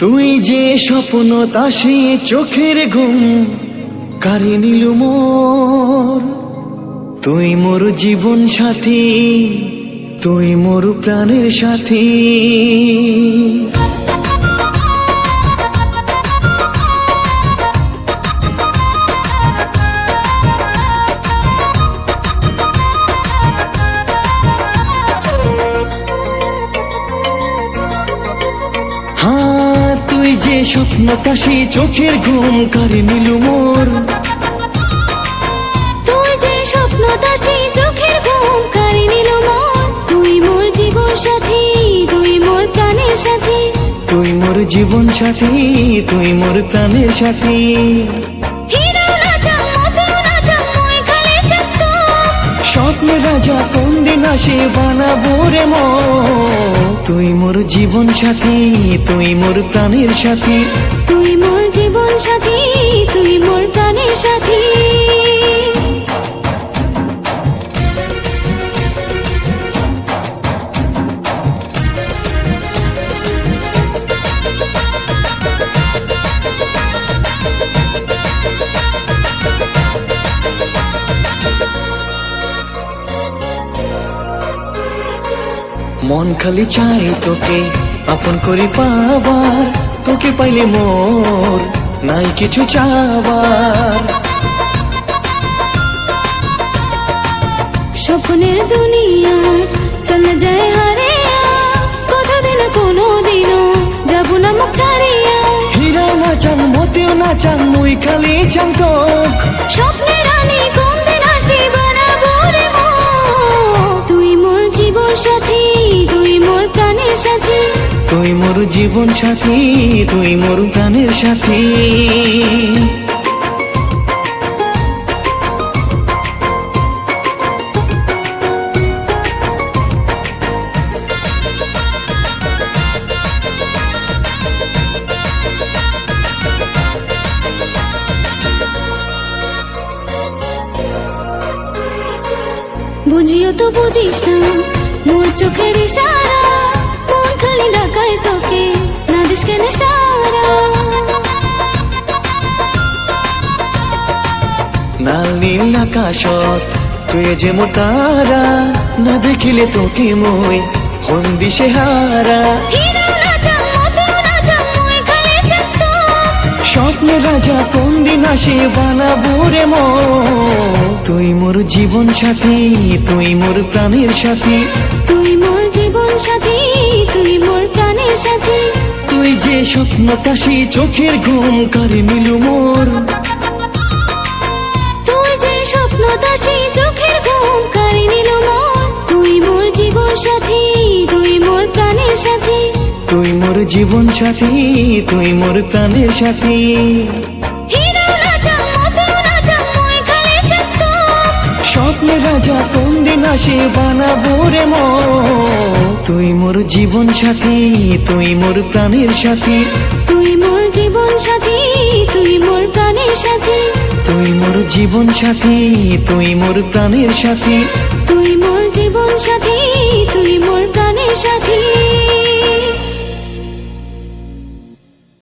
তুই যে স্বপ্ন তাসি চোখের ঘুম কারি নিলু মোর, তুই মোর জীবন সাথী, তুই মোর প্রাণের সাথী। তুই যে স্বপ্ন তাসি চোখের ঘুম কারি নিলু মোর, তুই যে স্বপ্ন তাসি চোখের ঘুম কারি নিলু মোর, তুই মোর জীবন সাথী, তুই মোর প্রাণের সাথী, তুই মোর জীবন সাথী, তুই মোর প্রাণের সাথী। স্বপ্নের রাজা কোন দিন আসে বানাবো রে মন, তুই মোর জীবন সাথী, তুই মোর প্রাণের সাথী, তুই মোর জীবন সাথী, তুই মোর প্রাণের সাথী। মন খালি চাই তোকে আপন করে পাবার, তোকে পাইলে মোর নাই কিছু চাবার। স্বপ্নের দুনিয়া চলে যায় হারিয়া, কতদিন কোনো দিনও যাব না মুখ ছাড়িয়া। হীরা না চান মতেও না চান মুই খালি চান তোক, স্বপ্নের রানী কোন দিন আসি বানাবো রে মন, তুই মোর জীবন সাথী, তুই মোর প্রাণের সাথী, তুই মোর জীবন সাথী, তুই মোর প্রাণের সাথী। বুঝিও তো বুঝিস না মোর চোখের ইশারা, মন খালি ডাকায় তোকে না দিস কেন সারা। নাল নীল আকাশত তুই যে মোর তারা, না দেখিলে তোকে মই হন দিশে হারা। স্বপ্নের রাজা কোন দিন আসে বানাবো রে মন, তুই মোর জীবন সাথী, তুই মোর প্রাণের সাথী, তুই মোর জীবন সাথী, তুই মোর প্রাণের সাথী। তুই যে স্বপ্ন তাসি চোখের ঘুম কারি নিলু মোর, তুই যে স্বপ্ন তাসি চোখের ঘুম কারি নিলু মোর, তুই মোর জীবন সাথী, তুই মোর প্রাণের সাথী, তুই মোর জীবন সাথী, তুই মোর প্রাণের সাথী। স্বপ্নের রাজা কোন দিন আসে বানাবো রে মন, তুই মোর জীবন সাথী, তুই মোর প্রাণের সাথী, তুই মোর জীবন সাথী, তুই মোর প্রাণের সাথী, তুই মোর জীবন সাথী, তুই মোর প্রাণের সাথী, তুই মোর জীবন সাথী, তুই মোর প্রাণের সাথী।